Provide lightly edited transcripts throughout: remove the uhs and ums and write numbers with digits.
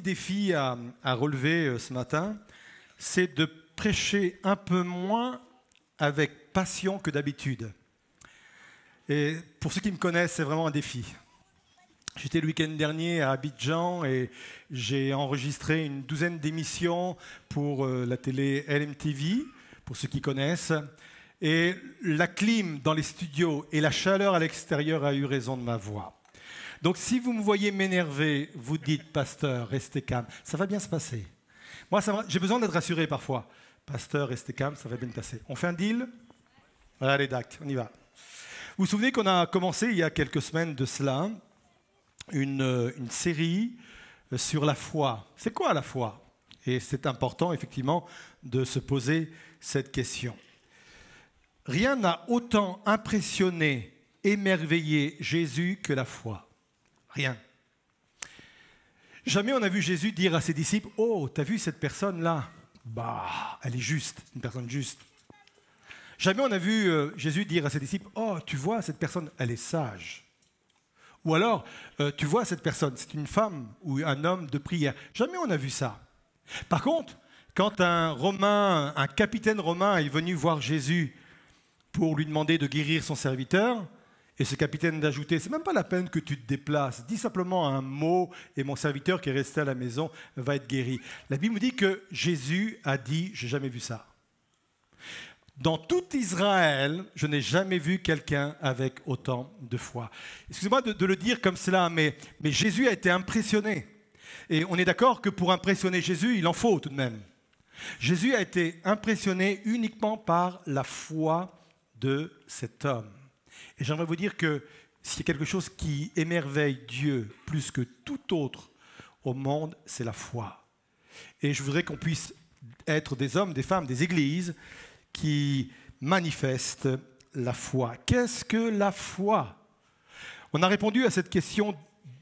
défi à relever ce matin, c'est de prêcher un peu moins avec passion que d'habitude. Et pour ceux qui me connaissent, c'est vraiment un défi. J'étais le week-end dernier à Abidjan et j'ai enregistré une douzaine d'émissions pour la télé LMTV, pour ceux qui connaissent. Et la clim dans les studios et la chaleur à l'extérieur a eu raison de ma voix. Donc si vous me voyez m'énerver, vous dites, pasteur, restez calme, ça va bien se passer. Moi, j'ai besoin d'être rassuré parfois. Pasteur, restez calme, ça va bien se passer. On fait un deal? Allez, dac, on y va. Vous vous souvenez qu'on a commencé il y a quelques semaines de cela une série sur la foi. C'est quoi la foi? Et c'est important, effectivement, de se poser cette question. Rien n'a autant impressionné, émerveillé Jésus que la foi. Rien. Jamais on a vu Jésus dire à ses disciples, « Oh, t'as vu cette personne-là? Bah, elle est juste, c'est une personne juste. » Jamais on a vu Jésus dire à ses disciples, « Oh, tu vois, cette personne, elle est sage. » Ou alors, tu vois cette personne, c'est une femme ou un homme de prière. Jamais on a vu ça. Par contre, quand un capitaine romain est venu voir Jésus pour lui demander de guérir son serviteur, et ce capitaine d'ajouter, c'est même pas la peine que tu te déplaces, dis simplement un mot et mon serviteur qui est resté à la maison va être guéri. La Bible nous dit que Jésus a dit, j'ai jamais vu ça. Dans tout Israël, je n'ai jamais vu quelqu'un avec autant de foi. Excusez-moi de le dire comme cela, mais Jésus a été impressionné. Et on est d'accord que pour impressionner Jésus, il en faut tout de même. Jésus a été impressionné uniquement par la foi de cet homme. Et j'aimerais vous dire que s'il y a quelque chose qui émerveille Dieu plus que tout autre au monde, c'est la foi. Et je voudrais qu'on puisse être des hommes, des femmes, des églises qui manifestent la foi. Qu'est-ce que la foi? On a répondu à cette question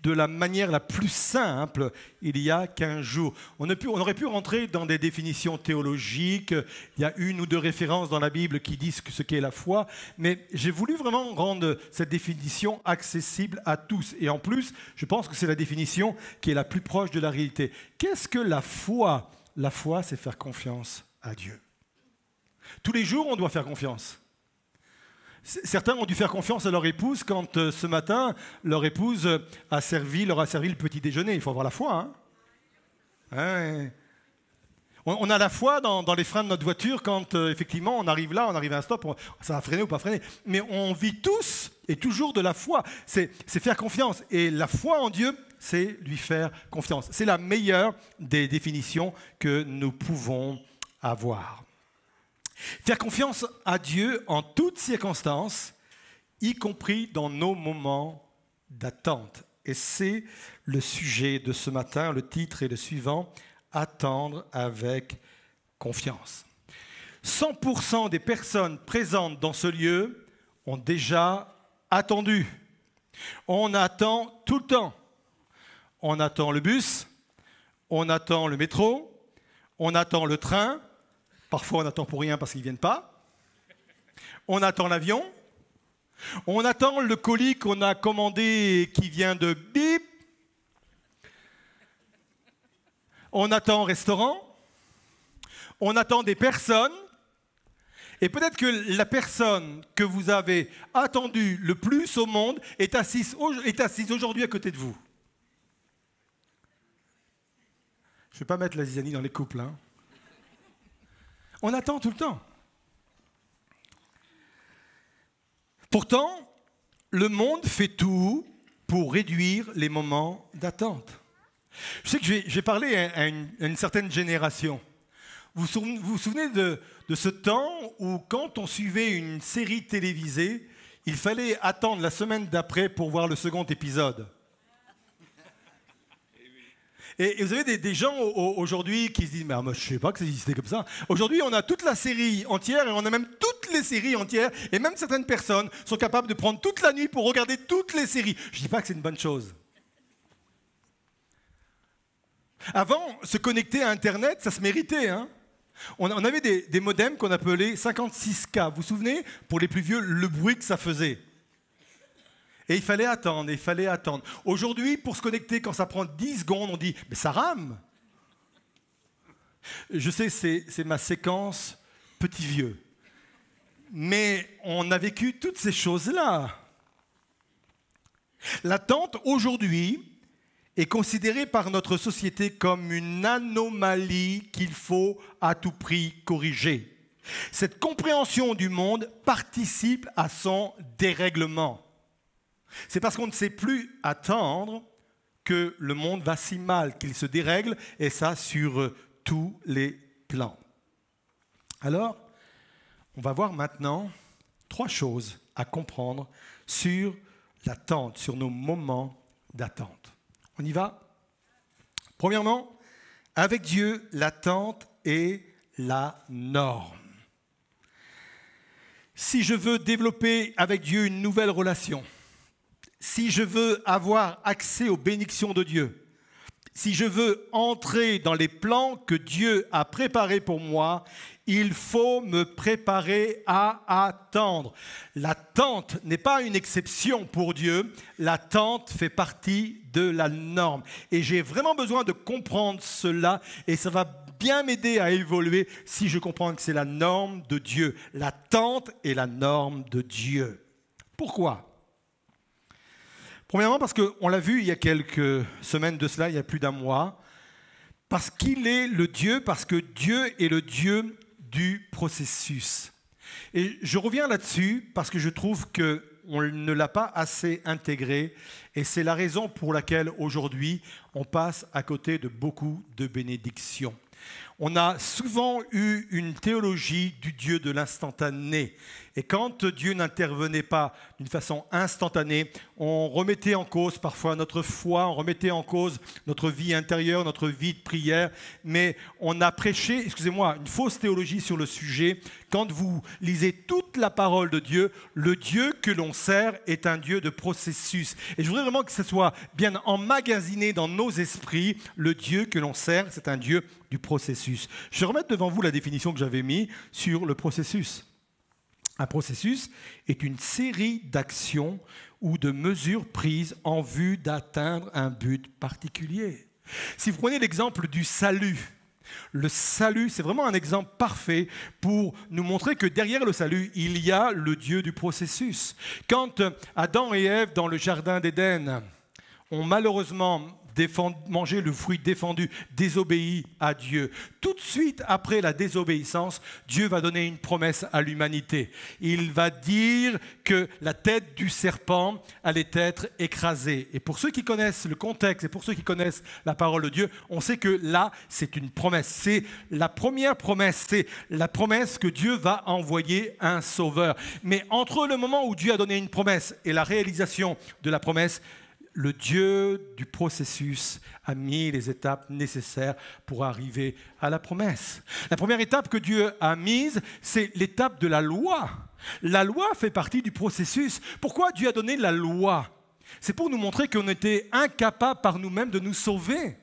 de la manière la plus simple il y a 15 jours. On aurait pu rentrer dans des définitions théologiques, il y a une ou deux références dans la Bible qui disent ce qu'est la foi, mais j'ai voulu vraiment rendre cette définition accessible à tous. Et en plus, je pense que c'est la définition qui est la plus proche de la réalité. Qu'est-ce que la foi? La foi, c'est faire confiance à Dieu. Tous les jours, on doit faire confiance. Certains ont dû faire confiance à leur épouse quand ce matin, leur épouse leur a servi le petit déjeuner. Il faut avoir la foi. Hein? Ouais. On a la foi dans les freins de notre voiture quand effectivement on arrive là, on arrive à un stop, ça va freiner ou pas freiner. Mais on vit tous et toujours de la foi. C'est faire confiance. Et la foi en Dieu, c'est lui faire confiance. C'est la meilleure des définitions que nous pouvons avoir. Faire confiance à Dieu en toutes circonstances, y compris dans nos moments d'attente. Et c'est le sujet de ce matin, le titre est le suivant, « Attendre avec confiance ». 100% des personnes présentes dans ce lieu ont déjà attendu. On attend tout le temps. On attend le bus, on attend le métro, on attend le train. Parfois, on attend pour rien parce qu'ils ne viennent pas. On attend l'avion. On attend le colis qu'on a commandé qui vient de bip. On attend au restaurant. On attend des personnes. Et peut-être que la personne que vous avez attendue le plus au monde est assise aujourd'hui à côté de vous. Je ne vais pas mettre la zizanie dans les couples, hein. On attend tout le temps. Pourtant, le monde fait tout pour réduire les moments d'attente. Je sais que je vais parler à une certaine génération. Vous vous souvenez de ce temps où, quand on suivait une série télévisée, il fallait attendre la semaine d'après pour voir le second épisode? Et vous avez des gens aujourd'hui qui se disent « Mais moi, je ne sais pas que ça existait comme ça ». Aujourd'hui, on a toute la série entière et on a même toutes les séries entières. Et même certaines personnes sont capables de prendre toute la nuit pour regarder toutes les séries. Je ne dis pas que c'est une bonne chose. Avant, se connecter à Internet, ça se méritait. Hein. On avait des modems qu'on appelait 56K. Vous vous souvenez, pour les plus vieux, le bruit que ça faisait. Et il fallait attendre, et il fallait attendre. Aujourd'hui, pour se connecter, quand ça prend 10 secondes, on dit « mais ça rame !» Je sais, c'est ma séquence petit vieux. Mais on a vécu toutes ces choses-là. L'attente, aujourd'hui, est considérée par notre société comme une anomalie qu'il faut à tout prix corriger. Cette compréhension du monde participe à son dérèglement. C'est parce qu'on ne sait plus attendre que le monde va si mal, qu'il se dérègle, et ça sur tous les plans. Alors, on va voir maintenant 3 choses à comprendre sur l'attente, sur nos moments d'attente. On y va? Premièrement, avec Dieu, l'attente est la norme. Si je veux développer avec Dieu une nouvelle relation, si je veux avoir accès aux bénédictions de Dieu, si je veux entrer dans les plans que Dieu a préparés pour moi, il faut me préparer à attendre. L'attente n'est pas une exception pour Dieu, l'attente fait partie de la norme. Et j'ai vraiment besoin de comprendre cela et ça va bien m'aider à évoluer si je comprends que c'est la norme de Dieu. L'attente est la norme de Dieu. Pourquoi ? Premièrement, parce qu'on l'a vu il y a quelques semaines de cela, il y a plus d'1 mois, parce qu'il est le Dieu, parce que Dieu est le Dieu du processus. Et je reviens là-dessus parce que je trouve qu'on ne l'a pas assez intégré et c'est la raison pour laquelle aujourd'hui on passe à côté de beaucoup de bénédictions. On a souvent eu une théologie du Dieu de l'instantané. Et quand Dieu n'intervenait pas d'une façon instantanée, on remettait en cause parfois notre foi, on remettait en cause notre vie intérieure, notre vie de prière. Mais on a prêché, excusez-moi, une fausse théologie sur le sujet. Quand vous lisez toute la parole de Dieu, le Dieu que l'on sert est un Dieu de processus. Et je voudrais vraiment que ce soit bien emmagasiné dans nos esprits. Le Dieu que l'on sert, c'est un Dieu du processus. Je vais remettre devant vous la définition que j'avais mise sur le processus. Un processus est une série d'actions ou de mesures prises en vue d'atteindre un but particulier. Si vous prenez l'exemple du salut, le salut, c'est vraiment un exemple parfait pour nous montrer que derrière le salut, il y a le Dieu du processus. Quand Adam et Ève, dans le jardin d'Éden, ont malheureusement mangé le fruit défendu, désobéi à Dieu. Tout de suite après la désobéissance, Dieu va donner une promesse à l'humanité. Il va dire que la tête du serpent allait être écrasée. Et pour ceux qui connaissent le contexte et pour ceux qui connaissent la parole de Dieu, on sait que là, c'est une promesse. C'est la première promesse. C'est la promesse que Dieu va envoyer un sauveur. Mais entre le moment où Dieu a donné une promesse et la réalisation de la promesse, le Dieu du processus a mis les étapes nécessaires pour arriver à la promesse. La première étape que Dieu a mise, c'est l'étape de la loi. La loi fait partie du processus. Pourquoi Dieu a donné la loi? C'est pour nous montrer qu'on était incapables par nous-mêmes de nous sauver.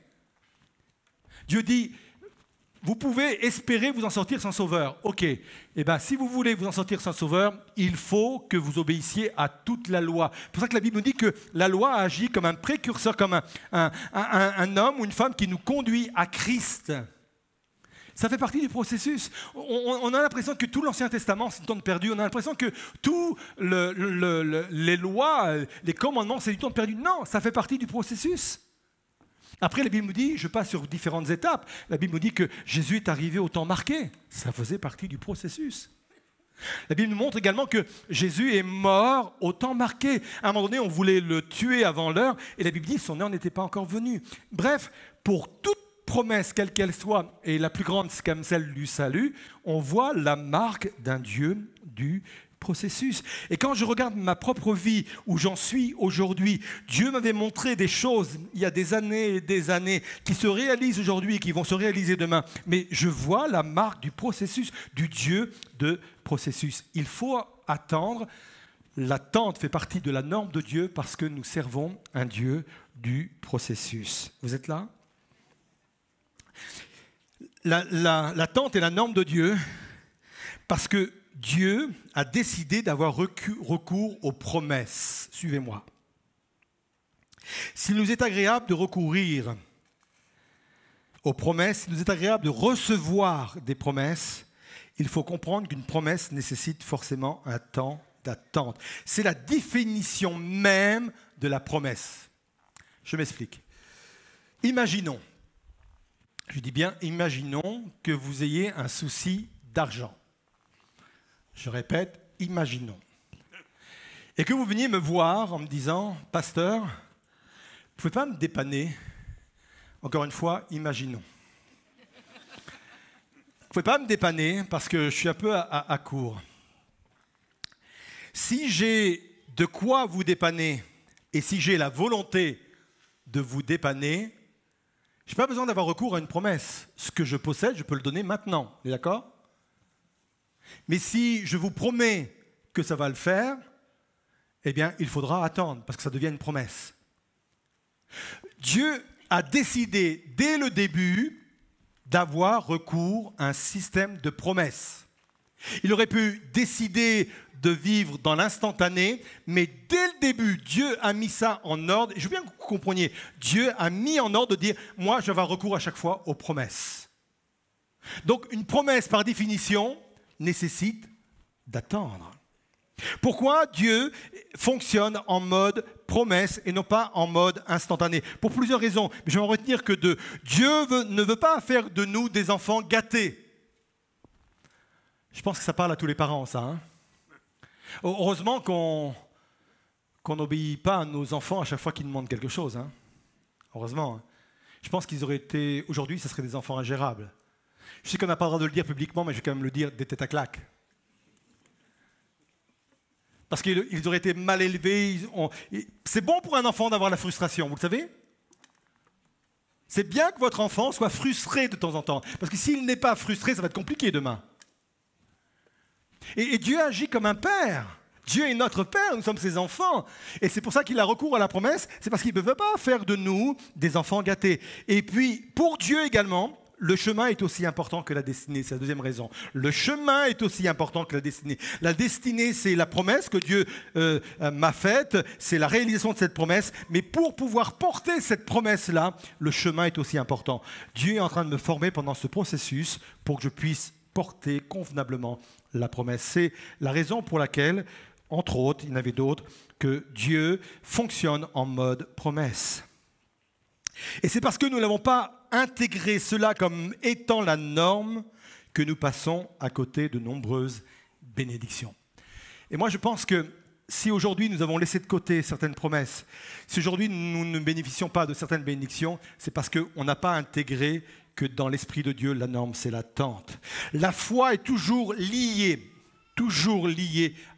Dieu dit, vous pouvez espérer vous en sortir sans sauveur. Ok, eh bien, si vous voulez vous en sortir sans sauveur, il faut que vous obéissiez à toute la loi. C'est pour ça que la Bible nous dit que la loi agit comme un précurseur, comme un homme ou une femme qui nous conduit à Christ. Ça fait partie du processus. On a l'impression que tout l'Ancien Testament, c'est du temps perdu. On a l'impression que tous les lois, les commandements, c'est du temps perdu. Non, ça fait partie du processus. Après, la Bible nous dit, je passe sur différentes étapes, la Bible nous dit que Jésus est arrivé au temps marqué. Ça faisait partie du processus. La Bible nous montre également que Jésus est mort au temps marqué. À un moment donné, on voulait le tuer avant l'heure, et la Bible dit que son heure n'était pas encore venue. Bref, pour toute promesse, quelle qu'elle soit, et la plus grande, c'est comme celle du salut, on voit la marque d'un Dieu du processus. Et quand je regarde ma propre vie, où j'en suis aujourd'hui, Dieu m'avait montré des choses il y a des années et des années qui se réalisent aujourd'hui et qui vont se réaliser demain. Mais je vois la marque du processus, du Dieu de processus. Il faut attendre. L'attente fait partie de la norme de Dieu parce que nous servons un Dieu du processus. Vous êtes là? L'attente est la norme de Dieu parce que Dieu a décidé d'avoir recours aux promesses. Suivez-moi. S'il nous est agréable de recourir aux promesses, s'il nous est agréable de recevoir des promesses, il faut comprendre qu'une promesse nécessite forcément un temps d'attente. C'est la définition même de la promesse. Je m'explique. Imaginons, je dis bien imaginons que vous ayez un souci d'argent. Je répète, imaginons. Et que vous veniez me voir en me disant, « Pasteur, vous ne pouvez pas me dépanner ?» Encore une fois, imaginons. Vous ne pouvez pas me dépanner parce que je suis un peu à court. Si j'ai de quoi vous dépanner et si j'ai la volonté de vous dépanner, je n'ai pas besoin d'avoir recours à une promesse. Ce que je possède, je peux le donner maintenant. Vous êtes d'accord ? Mais si je vous promets que ça va le faire, eh bien, il faudra attendre parce que ça devient une promesse. Dieu a décidé dès le début d'avoir recours à un système de promesses. Il aurait pu décider de vivre dans l'instantané, mais dès le début, Dieu a mis ça en ordre. Je veux bien que vous compreniez, Dieu a mis en ordre de dire, moi, je vais avoir recours à chaque fois aux promesses. Donc, une promesse, par définition, nécessite d'attendre. Pourquoi Dieu fonctionne en mode promesse et non pas en mode instantané? Pour plusieurs raisons. Mais je vais en retenir que deux. Dieu ne veut pas faire de nous des enfants gâtés. Je pense que ça parle à tous les parents, ça. Hein? Heureusement qu'on n'obéit pas à nos enfants à chaque fois qu'ils demandent quelque chose. Hein? Heureusement. Hein? Je pense qu'ils auraient été... Aujourd'hui, ça serait des enfants ingérables. Je sais qu'on n'a pas le droit de le dire publiquement, mais je vais quand même le dire, des têtes à claques. Parce qu'ils auraient été mal élevés. C'est bon pour un enfant d'avoir la frustration, vous le savez? C'est bien que votre enfant soit frustré de temps en temps. Parce que s'il n'est pas frustré, ça va être compliqué demain. Et Dieu agit comme un père. Dieu est notre père, nous sommes ses enfants. Et c'est pour ça qu'il a recours à la promesse. C'est parce qu'il ne veut pas faire de nous des enfants gâtés. Et puis, pour Dieu également, le chemin est aussi important que la destinée. C'est la deuxième raison. Le chemin est aussi important que la destinée. La destinée, c'est la promesse que Dieu m'a faite. C'est la réalisation de cette promesse. Mais pour pouvoir porter cette promesse-là, le chemin est aussi important. Dieu est en train de me former pendant ce processus pour que je puisse porter convenablement la promesse. C'est la raison pour laquelle, entre autres, il y en avait d'autres, que Dieu fonctionne en mode promesse. Et c'est parce que nous n'avons pas intégré cela comme étant la norme que nous passons à côté de nombreuses bénédictions. Et moi, je pense que si aujourd'hui nous avons laissé de côté certaines promesses, si aujourd'hui nous ne bénéficions pas de certaines bénédictions, c'est parce qu'on n'a pas intégré que dans l'Esprit de Dieu, la norme, c'est l'attente. La foi est toujours liée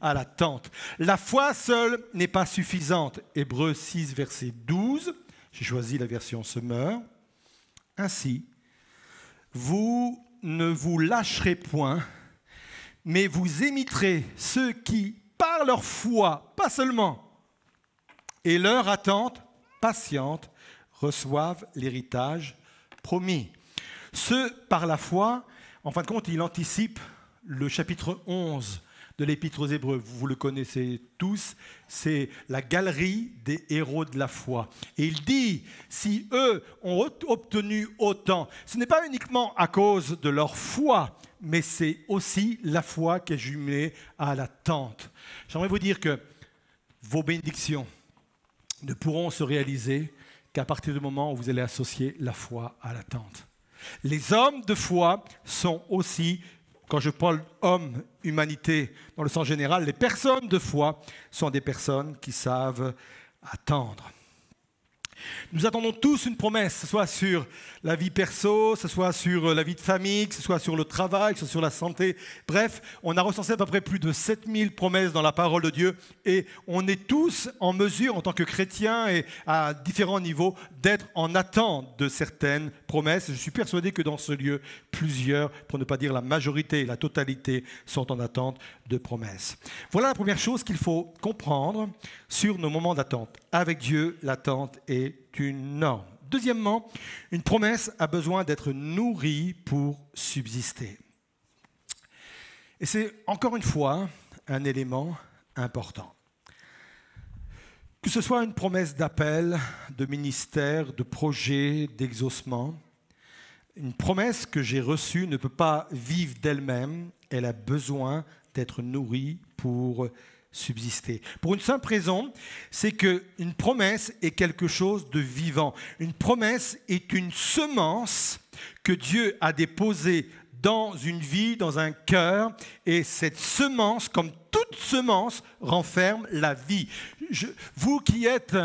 à l'attente. La foi seule n'est pas suffisante. Hébreux 6, verset 12, j'ai choisi la version Semeur. Ainsi, vous ne vous lâcherez point, mais vous imiterez ceux qui, par leur foi, pas seulement, et leur attente patiente, reçoivent l'héritage promis. Ceux par la foi, en fin de compte, il anticipe le chapitre 11 de l'Épître aux Hébreux. Vous le connaissez tous, c'est la galerie des héros de la foi. Et il dit, si eux ont obtenu autant, ce n'est pas uniquement à cause de leur foi, mais c'est aussi la foi qui est jumelée à l'attente. J'aimerais vous dire que vos bénédictions ne pourront se réaliser qu'à partir du moment où vous allez associer la foi à l'attente. Les hommes de foi sont aussi, quand je parle homme, humanité, dans le sens général, les personnes de foi sont des personnes qui savent attendre. Nous attendons tous une promesse, que ce soit sur la vie perso, que ce soit sur la vie de famille, que ce soit sur le travail, que ce soit sur la santé. Bref, on a recensé à peu près plus de 7000 promesses dans la parole de Dieu et on est tous en mesure, en tant que chrétiens et à différents niveaux, d'être en attente de certaines promesses. Je suis persuadé que dans ce lieu, plusieurs, pour ne pas dire la majorité, la totalité, sont en attente de promesses. Voilà la première chose qu'il faut comprendre sur nos moments d'attente. Avec Dieu, l'attente est une norme. Deuxièmement, une promesse a besoin d'être nourrie pour subsister. Et c'est encore une fois un élément important. Que ce soit une promesse d'appel, de ministère, de projet, d'exaucement, une promesse que j'ai reçue ne peut pas vivre d'elle-même, elle a besoin d'être nourrie pour subsister. Pour une simple raison, c'est qu'une promesse est quelque chose de vivant. Une promesse est une semence que Dieu a déposée dans une vie, dans un cœur, et cette semence, comme toute semence, renferme la vie. Vous qui êtes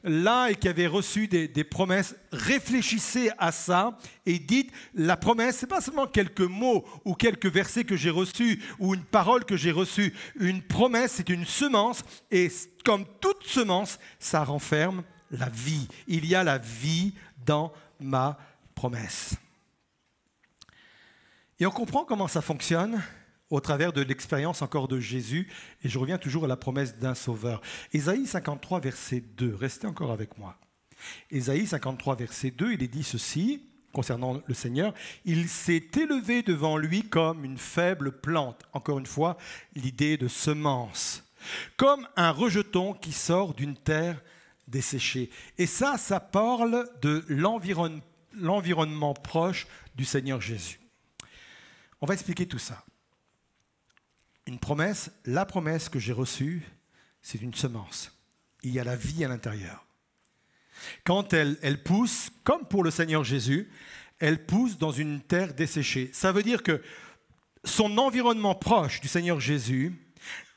là et qui avez reçu des promesses, réfléchissez à ça et dites, la promesse, ce n'est pas seulement quelques mots ou quelques versets que j'ai reçus ou une parole que j'ai reçue. Une promesse, c'est une semence et comme toute semence, ça renferme la vie. Il y a la vie dans ma promesse. Et on comprend comment ça fonctionne au travers de l'expérience encore de Jésus. Et je reviens toujours à la promesse d'un sauveur. Ésaïe 53, verset 2. Restez encore avec moi. Ésaïe 53, verset 2, il est dit ceci, concernant le Seigneur. Il s'est élevé devant lui comme une faible plante. Encore une fois, l'idée de semence. Comme un rejeton qui sort d'une terre desséchée. Et ça parle de l'environnement proche du Seigneur Jésus. On va expliquer tout ça. Une promesse, la promesse que j'ai reçue, c'est une semence. Il y a la vie à l'intérieur. Quand elle pousse, comme pour le Seigneur Jésus, elle pousse dans une terre desséchée. Ça veut dire que son environnement proche du Seigneur Jésus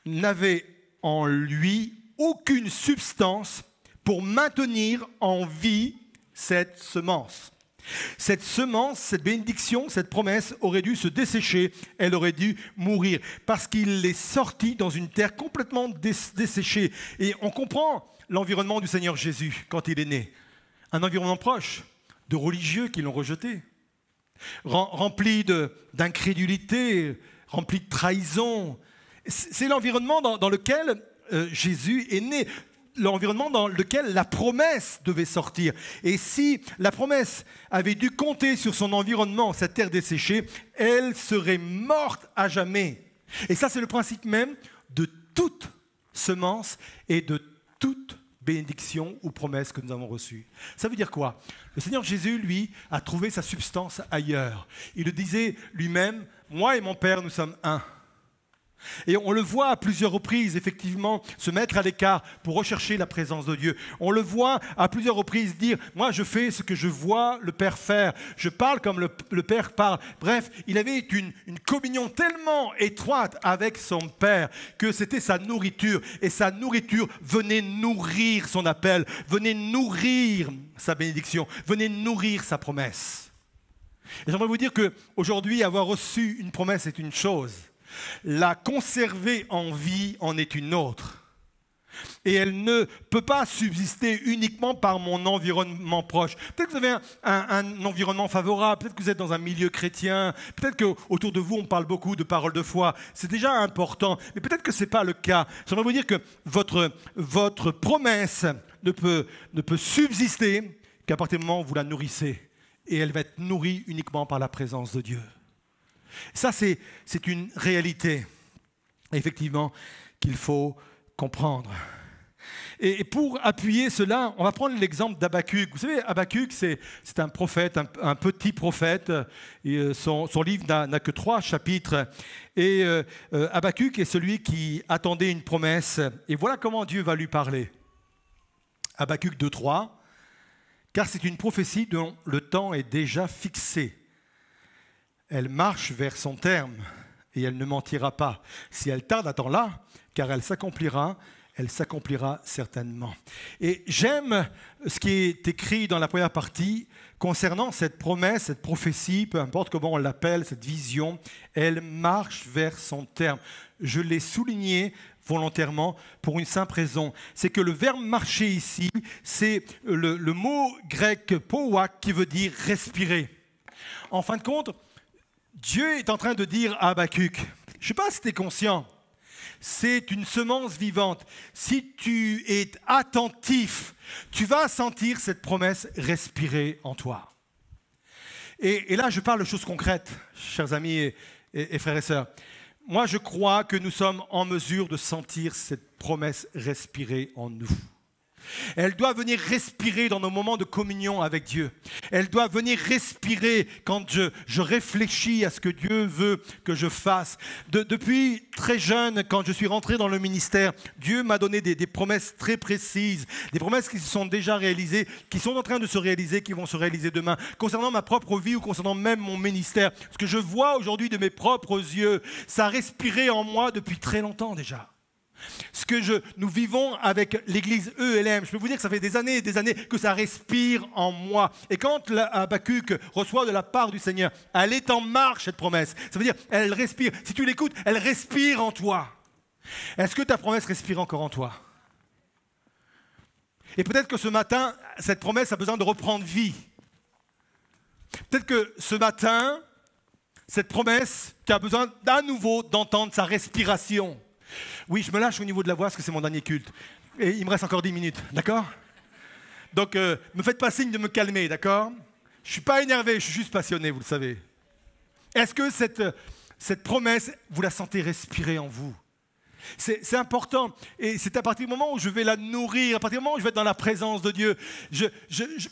n'avait en lui aucune substance pour maintenir en vie cette semence. Cette semence, cette bénédiction, cette promesse aurait dû se dessécher, elle aurait dû mourir, parce qu'il est sorti dans une terre complètement desséchée. Et on comprend l'environnement du Seigneur Jésus quand il est né. Un environnement proche de religieux qui l'ont rejeté, rempli d'incrédulité, rempli de trahison. C'est l'environnement dans lequel Jésus est né. L'environnement dans lequel la promesse devait sortir. Et si la promesse avait dû compter sur son environnement, cette terre desséchée, elle serait morte à jamais. Et ça, c'est le principe même de toute semence et de toute bénédiction ou promesse que nous avons reçue. Ça veut dire quoi? Le Seigneur Jésus, lui, a trouvé sa substance ailleurs. Il le disait lui-même, « Moi et mon Père, nous sommes un ». Et on le voit à plusieurs reprises, effectivement, se mettre à l'écart pour rechercher la présence de Dieu. On le voit à plusieurs reprises dire « Moi, je fais ce que je vois le Père faire. Je parle comme le Père parle. » Bref, il avait une communion tellement étroite avec son Père que c'était sa nourriture. Et sa nourriture venait nourrir son appel, venait nourrir sa bénédiction, venait nourrir sa promesse. Et j'aimerais vous dire qu'aujourd'hui, avoir reçu une promesse est une chose. La conserver en vie en est une autre. Et elle ne peut pas subsister uniquement par mon environnement proche. Peut-être que vous avez un environnement favorable, peut-être que vous êtes dans un milieu chrétien, peut-être qu'autour de vous on parle beaucoup de paroles de foi. C'est déjà important, mais peut-être que ce n'est pas le cas. J'aimerais vous dire que votre promesse ne peut subsister qu'à partir du moment où vous la nourrissez. Et elle va être nourrie uniquement par la présence de Dieu. Ça, c'est une réalité, effectivement, qu'il faut comprendre. Et pour appuyer cela, on va prendre l'exemple d'Habakkuk. Vous savez, Habakkuk, c'est un prophète, un petit prophète. Et son livre n'a que 3 chapitres. Et Habakkuk est celui qui attendait une promesse. Et voilà comment Dieu va lui parler. Habakkuk 2:3, car c'est une prophétie dont le temps est déjà fixé. Elle marche vers son terme et elle ne mentira pas. Si elle tarde, attends-la, car elle s'accomplira certainement. Et j'aime ce qui est écrit dans la première partie concernant cette promesse, cette prophétie, peu importe comment on l'appelle, cette vision, elle marche vers son terme. Je l'ai souligné volontairement pour une simple raison. C'est que le verbe marcher ici, c'est le mot grec powak qui veut dire respirer. En fin de compte, Dieu est en train de dire à Habakkuk, je ne sais pas si tu es conscient, c'est une semence vivante. Si tu es attentif, tu vas sentir cette promesse respirer en toi. Et là, je parle de choses concrètes, chers amis et frères et sœurs. Moi, je crois que nous sommes en mesure de sentir cette promesse respirer en nous. Elle doit venir respirer dans nos moments de communion avec Dieu. Elle doit venir respirer quand je réfléchis à ce que Dieu veut que je fasse. Depuis très jeune, quand je suis rentré dans le ministère, Dieu m'a donné des promesses très précises, des promesses qui se sont déjà réalisées, qui sont en train de se réaliser, qui vont se réaliser demain, concernant ma propre vie ou concernant même mon ministère. Ce que je vois aujourd'hui de mes propres yeux, ça a respiré en moi depuis très longtemps déjà. Ce que nous vivons avec l'église ELM, je peux vous dire que ça fait des années et des années que ça respire en moi. Et quand Habakkuk reçoit de la part du Seigneur, elle est en marche, cette promesse. Ça veut dire, elle respire. Si tu l'écoutes, elle respire en toi. Est-ce que ta promesse respire encore en toi? Et peut-être que ce matin, cette promesse a besoin de reprendre vie. Peut-être que ce matin, cette promesse qui a besoin d'à nouveau d'entendre sa respiration. Oui, je me lâche au niveau de la voix parce que c'est mon dernier culte. Et il me reste encore 10 minutes, d'accord? Donc, ne me faites pas signe de me calmer, d'accord? Je ne suis pas énervé, je suis juste passionné, vous le savez. Est-ce que cette promesse, vous la sentez respirer en vous? C'est important. Et c'est à partir du moment où je vais la nourrir, à partir du moment où je vais être dans la présence de Dieu,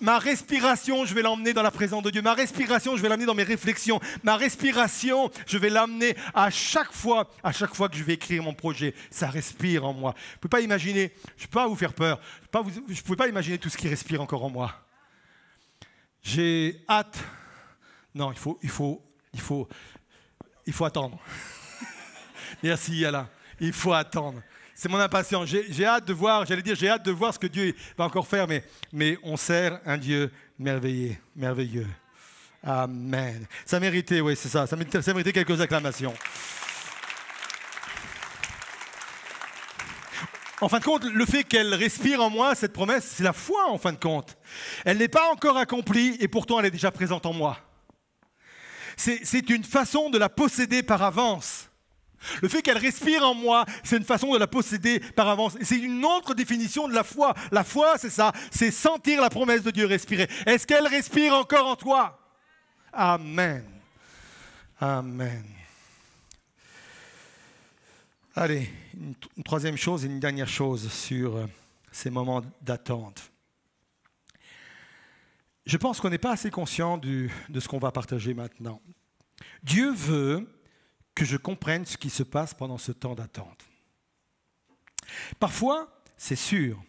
ma respiration, je vais l'emmener dans la présence de Dieu. Ma respiration, je vais l'amener dans mes réflexions. Ma respiration, je vais l'amener à chaque fois que je vais écrire mon projet. Ça respire en moi. Vous ne pouvez pas imaginer, je ne peux pas vous faire peur, je ne pouvais pas imaginer tout ce qui respire encore en moi. J'ai hâte. Non, il faut attendre. Merci, Alain. Il faut attendre. C'est mon impatience. J'ai hâte de voir, j'ai hâte de voir ce que Dieu va encore faire, mais on sert un Dieu merveilleux. Amen. Ça méritait, oui, c'est ça. Ça méritait quelques acclamations. En fin de compte, le fait qu'elle respire en moi, cette promesse, c'est la foi, en fin de compte. Elle n'est pas encore accomplie et pourtant elle est déjà présente en moi. C'est une façon de la posséder par avance. Le fait qu'elle respire en moi, c'est une façon de la posséder par avance. Et c'est une autre définition de la foi. La foi, c'est ça, c'est sentir la promesse de Dieu respirer. Est-ce qu'elle respire encore en toi? Amen. Amen. Allez, une troisième chose et une dernière chose sur ces moments d'attente. Je pense qu'on n'est pas assez conscient de ce qu'on va partager maintenant. Dieu veut que je comprenne ce qui se passe pendant ce temps d'attente. Parfois, c'est sûr,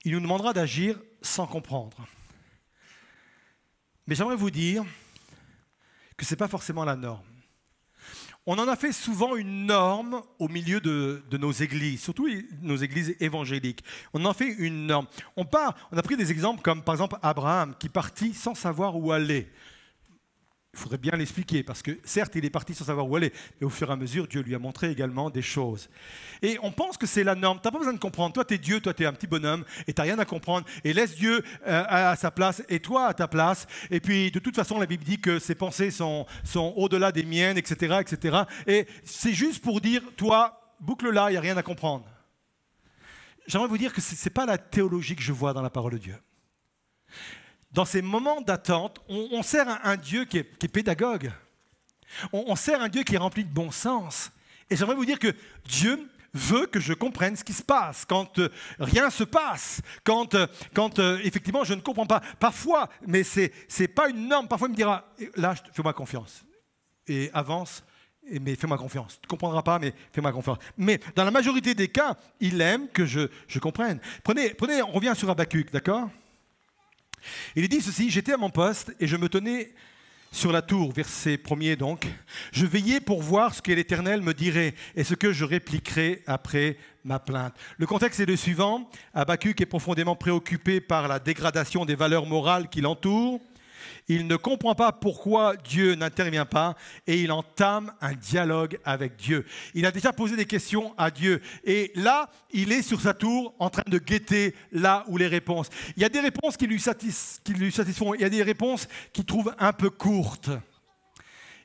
il nous demandera d'agir sans comprendre. Mais j'aimerais vous dire que ce n'est pas forcément la norme. On en a fait souvent une norme au milieu de nos églises, surtout nos églises évangéliques. On en fait une norme. On a pris des exemples comme par exemple Abraham qui partit sans savoir où aller. Il faudrait bien l'expliquer, parce que certes, il est parti sans savoir où aller, mais au fur et à mesure, Dieu lui a montré également des choses. Et on pense que c'est la norme. Tu n'as pas besoin de comprendre. Toi, tu es Dieu, toi, tu es un petit bonhomme, et tu n'as rien à comprendre. Et laisse Dieu à sa place, et toi à ta place. Et puis, de toute façon, la Bible dit que ses pensées sont au-delà des miennes, etc., etc. Et c'est juste pour dire, toi, boucle là, il n'y a rien à comprendre. J'aimerais vous dire que ce n'est pas la théologie que je vois dans la parole de Dieu. Dans ces moments d'attente, on sert un Dieu qui est pédagogue. On sert un Dieu qui est rempli de bon sens. Et j'aimerais vous dire que Dieu veut que je comprenne ce qui se passe, quand rien se passe, quand effectivement je ne comprends pas. Parfois, mais ce n'est pas une norme, parfois il me dira, là, fais-moi confiance. Et avance, mais fais-moi confiance. Tu ne comprendras pas, mais fais-moi confiance. Mais dans la majorité des cas, il aime que je comprenne. Prenez, on revient sur Habakkuk, d'accord ? Il dit ceci, j'étais à mon poste et je me tenais sur la tour, verset 1er donc. Je veillais pour voir ce que l'Éternel me dirait et ce que je répliquerais après ma plainte. Le contexte est le suivant. Habakkuk est profondément préoccupé par la dégradation des valeurs morales qui l'entourent. Il ne comprend pas pourquoi Dieu n'intervient pas et il entame un dialogue avec Dieu. Il a déjà posé des questions à Dieu et là, il est sur sa tour en train de guetter là où les réponses. Il y a des réponses qui lui satisfont, il y a des réponses qu'il trouve un peu courtes.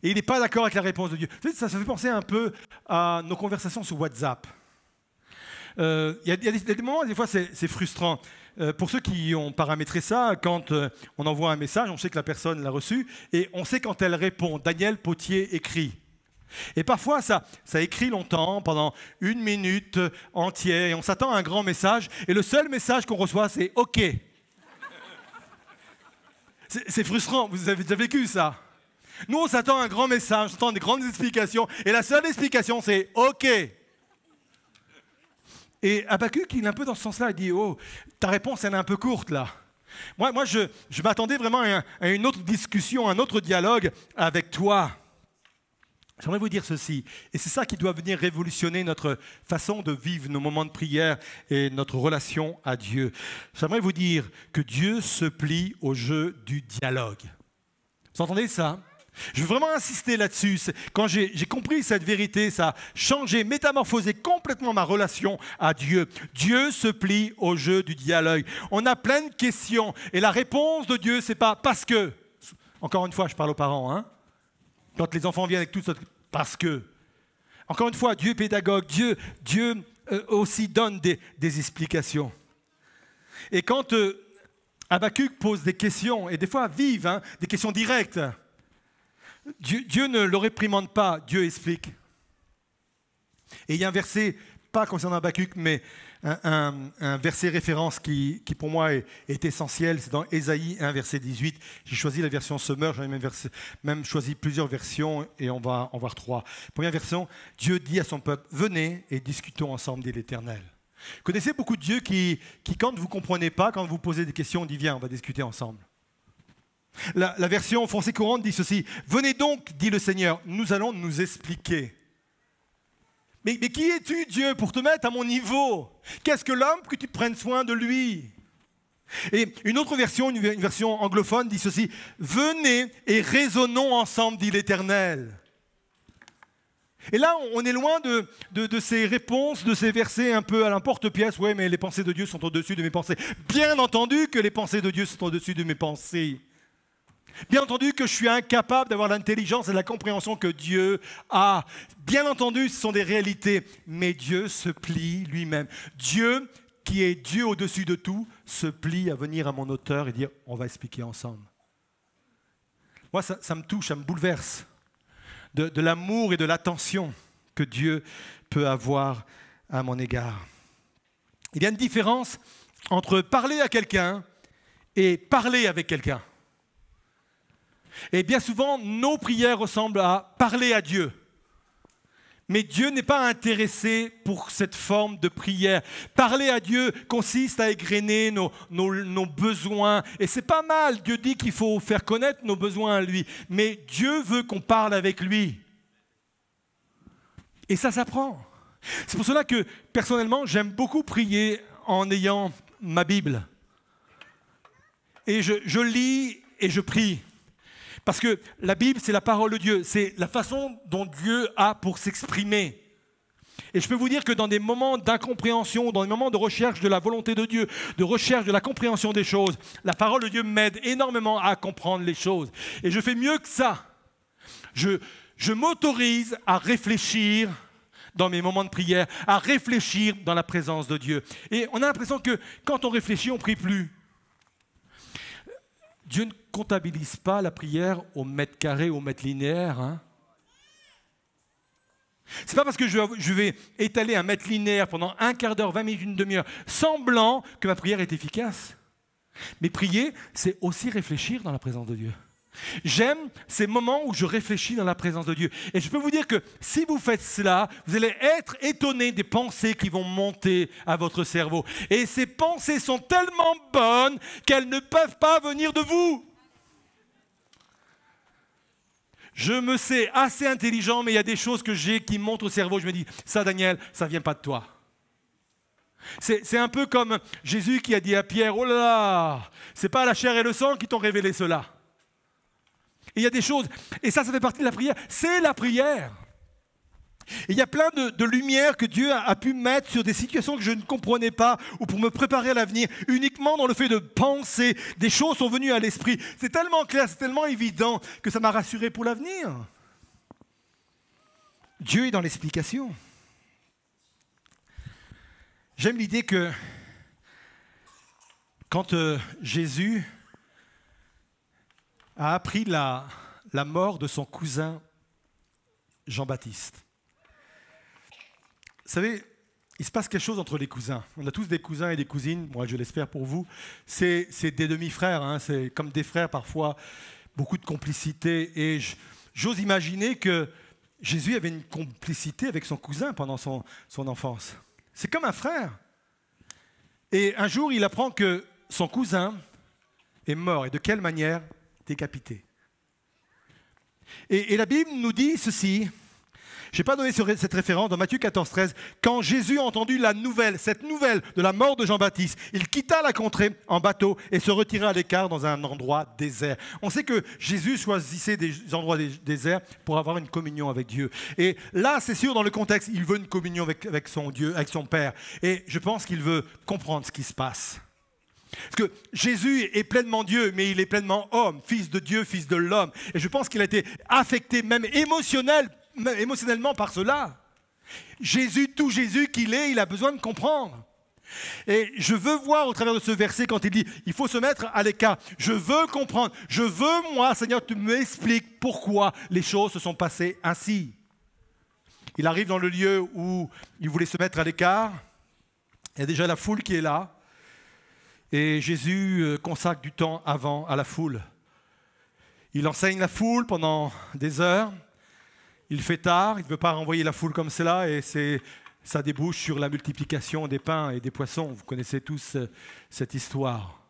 Et il n'est pas d'accord avec la réponse de Dieu. Ça fait penser un peu à nos conversations sur WhatsApp. Il y a des moments, des fois, c'est frustrant. Pour ceux qui ont paramétré ça, quand on envoie un message, on sait que la personne l'a reçu et on sait quand elle répond. Daniel Potier écrit. Et parfois, ça écrit longtemps, pendant 1 minute entière, et on s'attend à un grand message, et le seul message qu'on reçoit, c'est « OK ». C'est frustrant, vous avez déjà vécu ça. Nous, on s'attend à un grand message, on s'attend à des grandes explications, et la seule explication, c'est « OK ». Et Habakkuk, il est un peu dans ce sens-là, il dit « Oh, ta réponse, elle est un peu courte, là ». Moi, je m'attendais vraiment à une autre discussion, un autre dialogue avec toi. J'aimerais vous dire ceci, et c'est ça qui doit venir révolutionner notre façon de vivre nos moments de prière et notre relation à Dieu. J'aimerais vous dire que Dieu se plie au jeu du dialogue. Vous entendez ça? Je veux vraiment insister là-dessus. Quand j'ai compris cette vérité, ça a changé, métamorphosé complètement ma relation à Dieu. Dieu se plie au jeu du dialogue. On a plein de questions, et la réponse de Dieu, c'est pas « parce que ». Encore une fois, je parle aux parents, hein. Quand les enfants viennent avec tout ça, parce que. Encore une fois, Dieu est pédagogue, Dieu aussi donne des explications. Et quand Habakkuk pose des questions, et des fois vives, hein, des questions directes, Dieu ne le réprimande pas, Dieu explique. Et il y a un verset, pas concernant Habakkuk, mais un verset référence qui pour moi est essentiel, c'est dans Ésaïe 1, verset 18. J'ai choisi la version Summer, j'en ai même choisi plusieurs versions et on va en voir 3. Première version, Dieu dit à son peuple, venez et discutons ensemble, dit l'Éternel. Vous connaissez beaucoup de Dieu qui quand vous ne comprenez pas, quand vous posez des questions, on dit viens, on va discuter ensemble. La version français courante dit ceci, venez donc, dit le Seigneur, nous allons nous expliquer. Mais qui es-tu, Dieu, pour te mettre à mon niveau? Qu'est-ce que l'homme que tu prennes soin de lui? Et une autre version, une version anglophone, dit ceci, venez et raisonnons ensemble, dit l'Éternel. Et là, on est loin de ces réponses, de ces versets un peu à l'emporte-pièce. Oui, mais les pensées de Dieu sont au-dessus de mes pensées. Bien entendu que les pensées de Dieu sont au-dessus de mes pensées. Bien entendu que je suis incapable d'avoir l'intelligence et la compréhension que Dieu a. Bien entendu, ce sont des réalités, mais Dieu se plie lui-même. Dieu, qui est Dieu au-dessus de tout, se plie à venir à mon auteur et dire, on va expliquer ensemble. Moi, ça me touche, ça me bouleverse. De l'amour et de l'attention que Dieu peut avoir à mon égard. Il y a une différence entre parler à quelqu'un et parler avec quelqu'un. Et bien souvent, nos prières ressemblent à parler à Dieu. Mais Dieu n'est pas intéressé pour cette forme de prière. Parler à Dieu consiste à égrener nos besoins. Et c'est pas mal, Dieu dit qu'il faut faire connaître nos besoins à lui. Mais Dieu veut qu'on parle avec lui. Et ça s'apprend. C'est pour cela que, personnellement, j'aime beaucoup prier en ayant ma Bible. Et je lis et je prie. Parce que la Bible, c'est la parole de Dieu. C'est la façon dont Dieu a pour s'exprimer. Et je peux vous dire que dans des moments d'incompréhension, dans des moments de recherche de la volonté de Dieu, de recherche de la compréhension des choses, la parole de Dieu m'aide énormément à comprendre les choses. Et je fais mieux que ça. Je m'autorise à réfléchir dans mes moments de prière, à réfléchir dans la présence de Dieu. Et on a l'impression que quand on réfléchit, on ne prie plus. Dieu ne comptabilise pas la prière au mètre carré, au mètre linéaire. Hein. Ce n'est pas parce que je vais étaler un mètre linéaire pendant un quart d'heure, 20 minutes, une demi-heure, semblant que ma prière est efficace. Mais prier, c'est aussi réfléchir dans la présence de Dieu. J'aime ces moments où je réfléchis dans la présence de Dieu. Et je peux vous dire que si vous faites cela, vous allez être étonné des pensées qui vont monter à votre cerveau. Et ces pensées sont tellement bonnes qu'elles ne peuvent pas venir de vous. Je me sais assez intelligent, mais il y a des choses que j'ai qui montent au cerveau. Je me dis, ça Daniel, ça ne vient pas de toi. C'est un peu comme Jésus qui a dit à Pierre, oh là là, c'est pas la chair et le sang qui t'ont révélé cela. Et il y a des choses, et ça fait partie de la prière, c'est la prière. Et il y a plein de lumières que Dieu a pu mettre sur des situations que je ne comprenais pas, ou pour me préparer à l'avenir, uniquement dans le fait de penser. Des choses sont venues à l'esprit. C'est tellement clair, c'est tellement évident que ça m'a rassuré pour l'avenir. Dieu est dans l'explication. J'aime l'idée que quand Jésus a appris la mort de son cousin Jean-Baptiste. Vous savez, il se passe quelque chose entre les cousins. On a tous des cousins et des cousines, moi je l'espère pour vous. C'est des demi-frères, hein. C'est comme des frères parfois, beaucoup de complicité. Et j'ose imaginer que Jésus avait une complicité avec son cousin pendant son enfance. C'est comme un frère. Et un jour, il apprend que son cousin est mort. Et de quelle manière? Décapité. Et la Bible nous dit ceci. Je n'ai pas donné cette référence dans Matthieu 14, 13. Quand Jésus a entendu cette nouvelle de la mort de Jean-Baptiste, il quitta la contrée en bateau et se retira à l'écart dans un endroit désert. On sait que Jésus choisissait des endroits déserts pour avoir une communion avec Dieu. Et là, c'est sûr, dans le contexte, il veut une communion avec son Dieu, avec son Père. Et je pense qu'il veut comprendre ce qui se passe. Parce que Jésus est pleinement Dieu, mais il est pleinement homme, fils de Dieu, fils de l'homme. Et je pense qu'il a été affecté, même émotionnellement par cela. Jésus, tout Jésus qu'il est, il a besoin de comprendre. Et je veux voir au travers de ce verset quand il dit, il faut se mettre à l'écart. Je veux comprendre. Je veux, moi, Seigneur, tu m'expliques pourquoi les choses se sont passées ainsi. Il arrive dans le lieu où il voulait se mettre à l'écart. Il y a déjà la foule qui est là. Et Jésus consacre du temps avant à la foule. Il enseigne la foule pendant des heures. Il fait tard, il ne veut pas renvoyer la foule comme cela et ça débouche sur la multiplication des pains et des poissons. Vous connaissez tous cette histoire.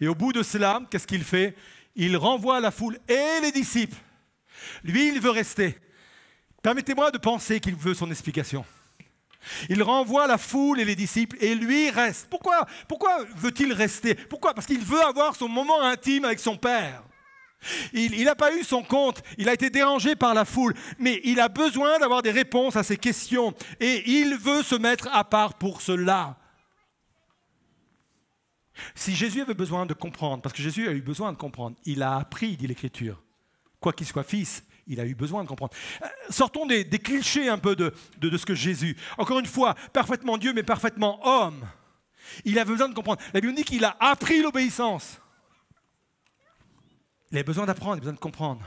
Et au bout de cela, qu'est-ce qu'il fait? Il renvoie la foule et les disciples. Lui, il veut rester. Permettez-moi de penser qu'il veut son explication. Il renvoie la foule et les disciples et lui reste. Pourquoi veut-il rester? Pourquoi? Parce qu'il veut avoir son moment intime avec son Père. Il n'a pas eu son compte, il a été dérangé par la foule, mais il a besoin d'avoir des réponses à ses questions et il veut se mettre à part pour cela. Si Jésus avait besoin de comprendre, parce que Jésus a eu besoin de comprendre, il a appris, dit l'Écriture, quoi qu'il soit fils, il a eu besoin de comprendre. Sortons des clichés un peu de ce que Jésus, encore une fois, parfaitement Dieu mais parfaitement homme, il a besoin de comprendre. La Bible dit qu'il a appris l'obéissance. Il a besoin d'apprendre, il a besoin de comprendre.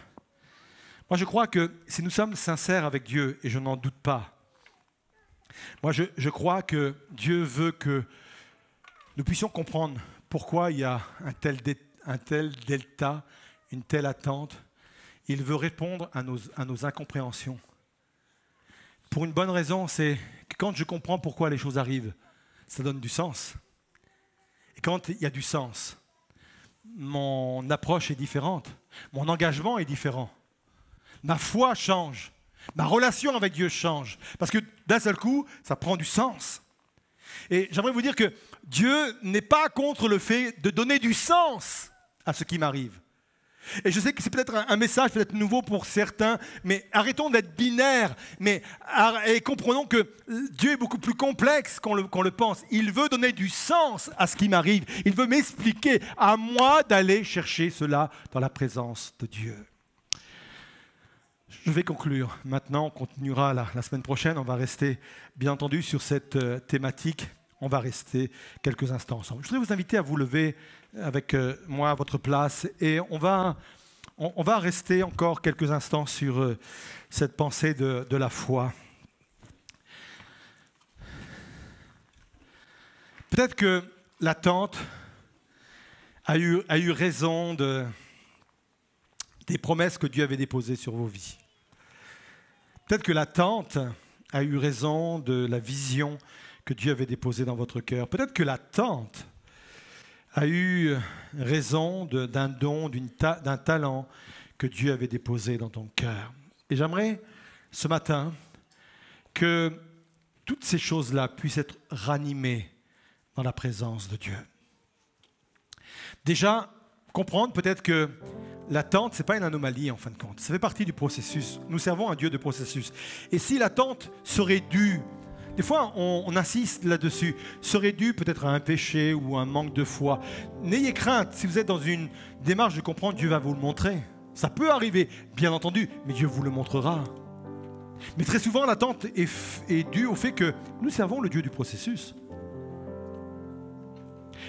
Moi, je crois que si nous sommes sincères avec Dieu, et je n'en doute pas, moi, je crois que Dieu veut que nous puissions comprendre pourquoi il y a un tel delta, une telle attente. Il veut répondre à nos incompréhensions. Pour une bonne raison, c'est que quand je comprends pourquoi les choses arrivent, ça donne du sens. Et quand il y a du sens, mon approche est différente, mon engagement est différent, ma foi change, ma relation avec Dieu change, parce que d'un seul coup, ça prend du sens. Et j'aimerais vous dire que Dieu n'est pas contre le fait de donner du sens à ce qui m'arrive. Et je sais que c'est peut-être un message peut-être nouveau pour certains, mais arrêtons d'être binaires, et comprenons que Dieu est beaucoup plus complexe qu'on le pense. Il veut donner du sens à ce qui m'arrive. Il veut m'expliquer, à moi d'aller chercher cela dans la présence de Dieu. Je vais conclure. Maintenant, on continuera la semaine prochaine. On va rester, bien entendu, sur cette thématique. On va rester quelques instants ensemble. Je voudrais vous inviter à vous lever avec moi à votre place et on va rester encore quelques instants sur cette pensée de la foi. Peut-être que l'attente a eu raison des promesses que Dieu avait déposées sur vos vies. Peut-être que l'attente a eu raison de la vision que Dieu avait déposée dans votre cœur. Peut-être que l'attente a eu raison d'un don, d'un talent que Dieu avait déposé dans ton cœur. Et j'aimerais, ce matin, que toutes ces choses-là puissent être ranimées dans la présence de Dieu. Déjà, comprendre peut-être que l'attente, ce n'est pas une anomalie en fin de compte. Ça fait partie du processus. Nous servons un Dieu de processus. Et si l'attente serait due, des fois on insiste là-dessus, serait due peut-être à un péché ou un manque de foi, n'ayez crainte. Si vous êtes dans une démarche de comprendre, Dieu va vous le montrer. Ça peut arriver, bien entendu, mais Dieu vous le montrera. Mais très souvent, l'attente est due au fait que nous servons le Dieu du processus.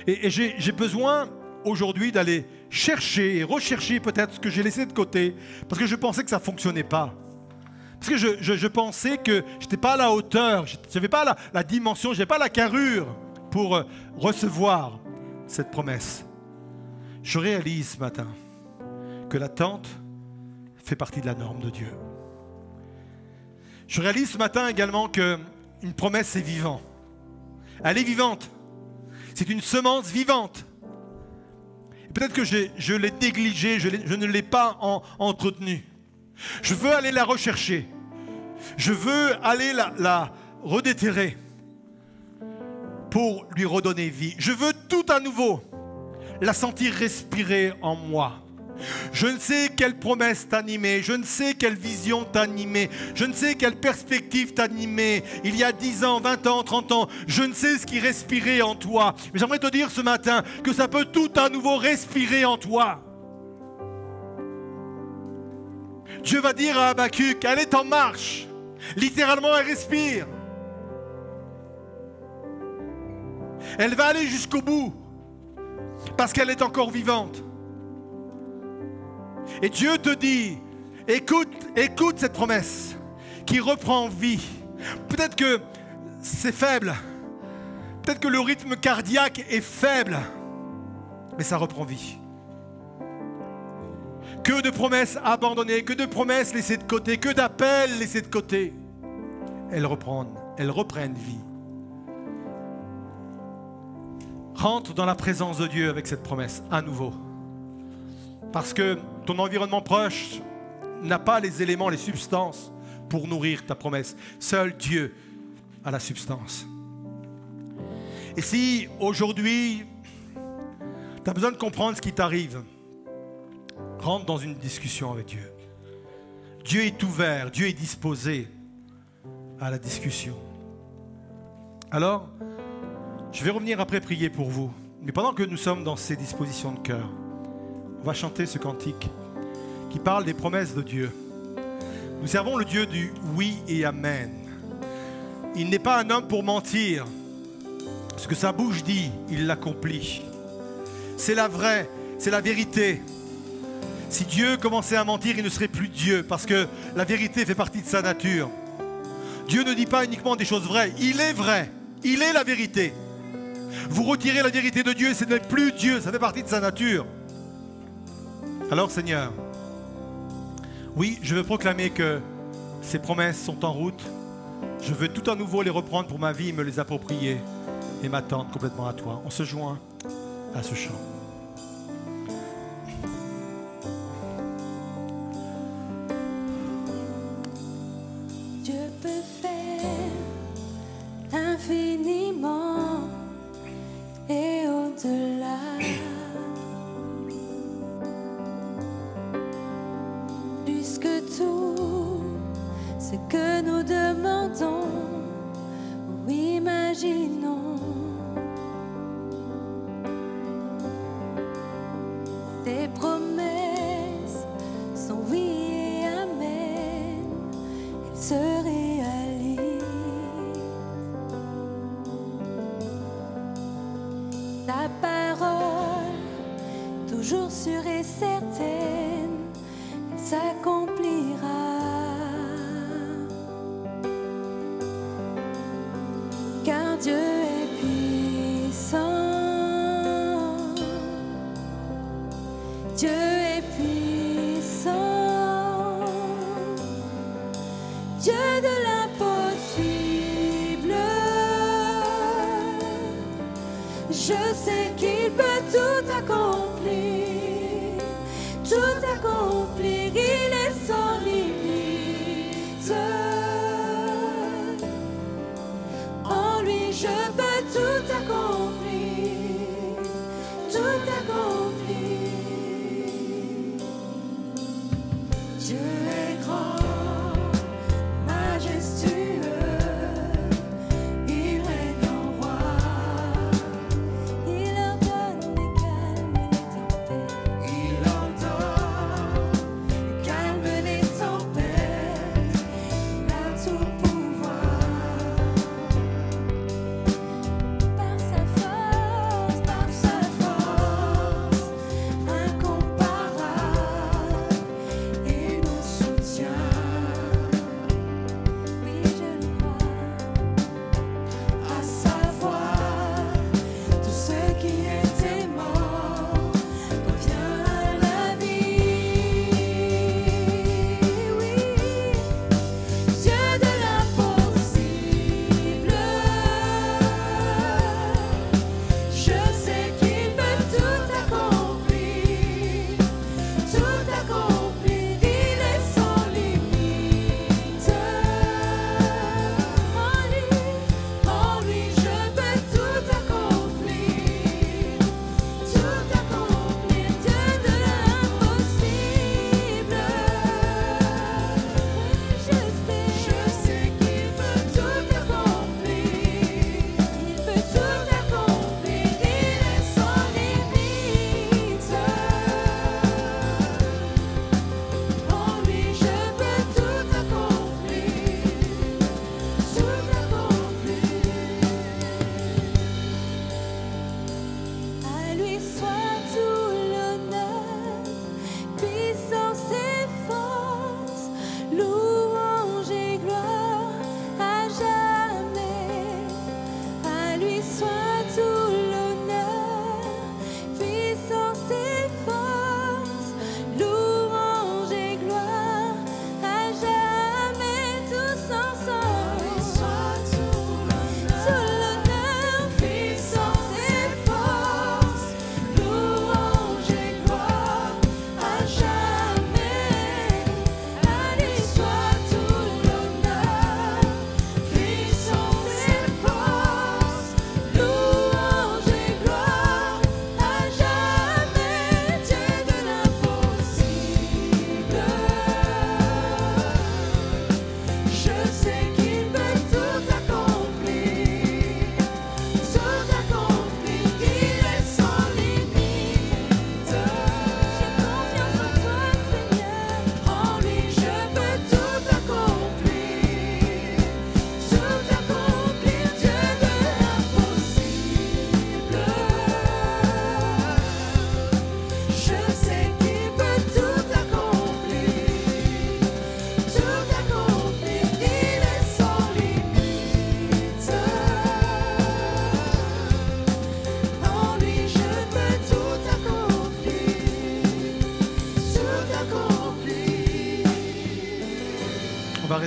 Et j'ai besoin aujourd'hui d'aller chercher et rechercher peut-être ce que j'ai laissé de côté parce que je pensais que ça ne fonctionnait pas. Parce que je pensais que je n'étais pas à la hauteur, je n'avais pas la dimension, je n'avais pas la carrure pour recevoir cette promesse. Je réalise ce matin que l'attente fait partie de la norme de Dieu. Je réalise ce matin également qu'une promesse est vivante. Elle est vivante. C'est une semence vivante. Peut-être que je l'ai négligée, je ne l'ai pas entretenue. Je veux aller la rechercher. Je veux aller la redéterrer pour lui redonner vie. Je veux tout à nouveau la sentir respirer en moi. Je ne sais quelle promesse t'animer, je ne sais quelle vision t'animer, je ne sais quelle perspective t'animer. Il y a 10 ans, 20 ans, 30 ans, je ne sais ce qui respirait en toi. Mais j'aimerais te dire ce matin que ça peut tout à nouveau respirer en toi. Dieu va dire à Habakkuk, elle est en marche. Littéralement, elle respire. Elle va aller jusqu'au bout parce qu'elle est encore vivante. Et Dieu te dit, écoute cette promesse qui reprend vie. Peut-être que c'est faible, peut-être que le rythme cardiaque est faible, mais ça reprend vie. Que de promesses abandonnées, que de promesses laissées de côté, que d'appels laissés de côté. Elles reprennent vie. Rentre dans la présence de Dieu avec cette promesse à nouveau. Parce que ton environnement proche n'a pas les éléments, les substances pour nourrir ta promesse. Seul Dieu a la substance. Et si aujourd'hui, tu as besoin de comprendre ce qui t'arrive, rentre dans une discussion avec Dieu. Dieu est ouvert, Dieu est disposé à la discussion. Alors, je vais revenir après prier pour vous. Mais pendant que nous sommes dans ces dispositions de cœur, on va chanter ce cantique qui parle des promesses de Dieu. Nous servons le Dieu du oui et amen. Il n'est pas un homme pour mentir. Ce que sa bouche dit, il l'accomplit. C'est la vraie, c'est la vérité. Si Dieu commençait à mentir, il ne serait plus Dieu, parce que la vérité fait partie de sa nature. Dieu ne dit pas uniquement des choses vraies, il est vrai, il est la vérité. Vous retirez la vérité de Dieu, ce n'est plus Dieu, ça fait partie de sa nature. Alors Seigneur, oui, je veux proclamer que ces promesses sont en route. Je veux tout à nouveau les reprendre pour ma vie, me les approprier et m'attendre complètement à toi. On se joint à ce chant. Dieu peut faire infiniment et au-delà. Plus que tout ce que nous demandons ou imaginons. Tes promesses sont oui et amen. Elles se réalisent. Ta parole, toujours sûre et certaine, elle s'accomplira. Car Dieu est puissant. Dieu est puissant. Dieu de l'impossible. Je sais qu'il peut tout accomplir. Tout accomplir, il est sans limite. En lui, je peux tout accomplir. Tout accomplir. Dieu est grand, majestueux, il règne en roi, il ordonne et calme les tempêtes, il ordonne et calme les tempêtes, il a tout pouvoir, par sa force incomparable, et nous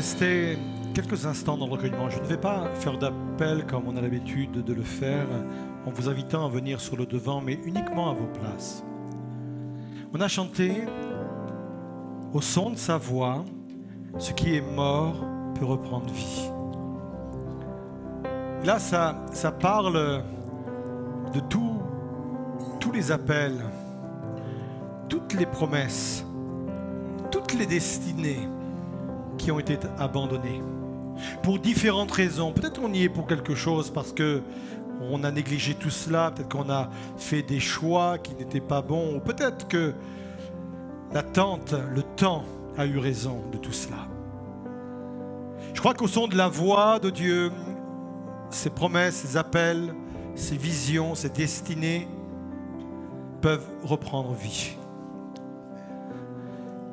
rester quelques instants dans le recueillement. Je ne vais pas faire d'appel comme on a l'habitude de le faire en vous invitant à venir sur le devant, mais uniquement à vos places. On a chanté au son de sa voix, ce qui est mort peut reprendre vie. Là, ça parle de tous les appels, toutes les promesses, toutes les destinées qui ont été abandonnées. Pour différentes raisons. Peut-être on y est pour quelque chose parce qu'on a négligé tout cela, peut-être qu'on a fait des choix qui n'étaient pas bons, ou peut-être que l'attente, le temps a eu raison de tout cela. Je crois qu'au son de la voix de Dieu, ses promesses, ses appels, ses visions, ses destinées peuvent reprendre vie.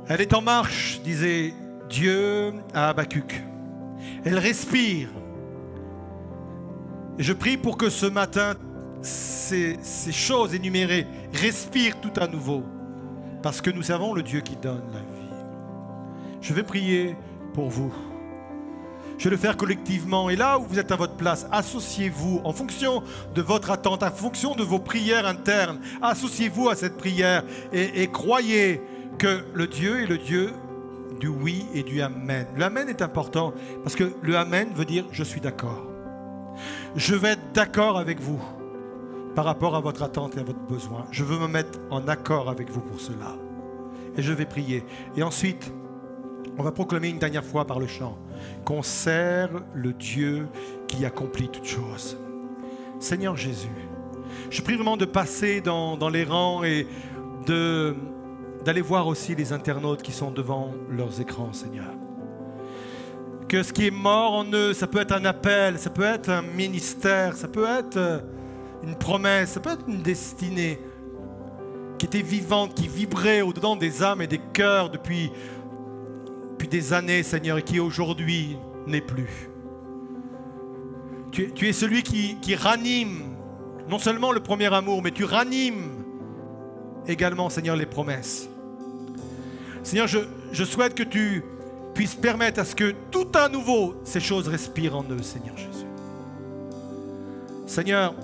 Elle est en marche, disait Dieu à Habacuc. Elle respire. Et je prie pour que ce matin, ces choses énumérées respirent tout à nouveau. Parce que nous savons le Dieu qui donne la vie. Je vais prier pour vous. Je vais le faire collectivement. Et là où vous êtes à votre place, associez-vous en fonction de votre attente, en fonction de vos prières internes. Associez-vous à cette prière et croyez que le Dieu est le Dieu du oui et du amen. Le amen est important parce que le amen veut dire je suis d'accord. Je vais être d'accord avec vous par rapport à votre attente et à votre besoin. Je veux me mettre en accord avec vous pour cela. Et je vais prier. Et ensuite, on va proclamer une dernière fois par le chant qu'on sert le Dieu qui accomplit toutes choses. Seigneur Jésus, je prie vraiment de passer dans les rangs et d'aller voir aussi les internautes qui sont devant leurs écrans, Seigneur. Que ce qui est mort en eux, ça peut être un appel, ça peut être un ministère, ça peut être une promesse, ça peut être une destinée qui était vivante, qui vibrait au-dedans des âmes et des cœurs depuis des années, Seigneur, et qui aujourd'hui n'est plus. Tu es celui qui ranime non seulement le premier amour, mais tu ranimes également, Seigneur, les promesses. Seigneur, je souhaite que tu puisses permettre à ce que tout à nouveau, ces choses respirent en eux, Seigneur Jésus. Seigneur,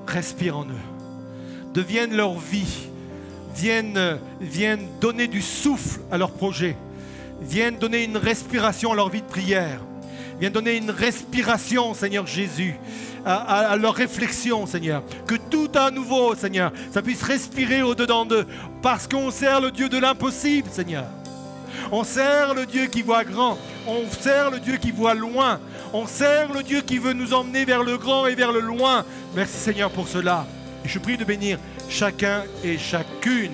respire en eux. Devienne leur vie. Viennent donner du souffle à leurs projets. Viennent donner une respiration à leur vie de prière. Viens donner une respiration, Seigneur Jésus, à leur réflexion, Seigneur. Que tout à nouveau, Seigneur, ça puisse respirer au-dedans d'eux. Parce qu'on sert le Dieu de l'impossible, Seigneur. On sert le Dieu qui voit grand. On sert le Dieu qui voit loin. On sert le Dieu qui veut nous emmener vers le grand et vers le loin. Merci, Seigneur, pour cela. Et je prie de bénir chacun et chacune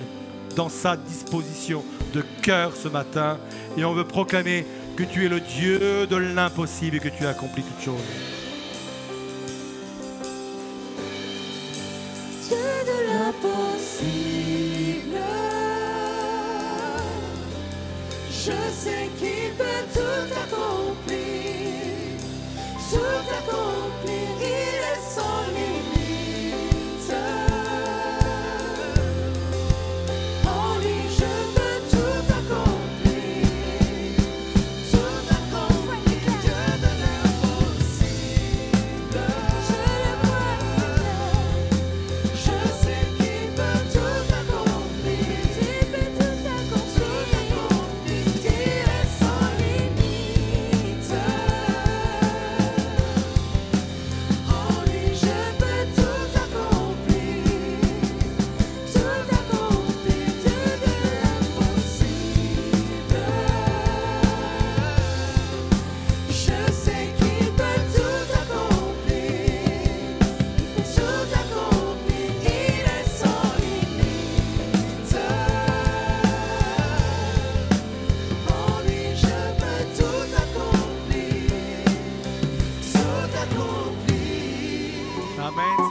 dans sa disposition de cœur ce matin. Et on veut proclamer que tu es le Dieu de l'impossible et que tu accomplis toutes choses. Dieu de l'impossible, je sais qu'il peut tout accomplir, il est sans limite. En lui je peux tout accomplir, Dieu de l'impossible. Je le vois, je sais qu'il peut tout accomplir, il est sans limite. En lui je peux tout accomplir, Dieu de l'impossible. Je sais qu'il peut tout accomplir, il est sans limite. En lui je peux tout accomplir, Amen.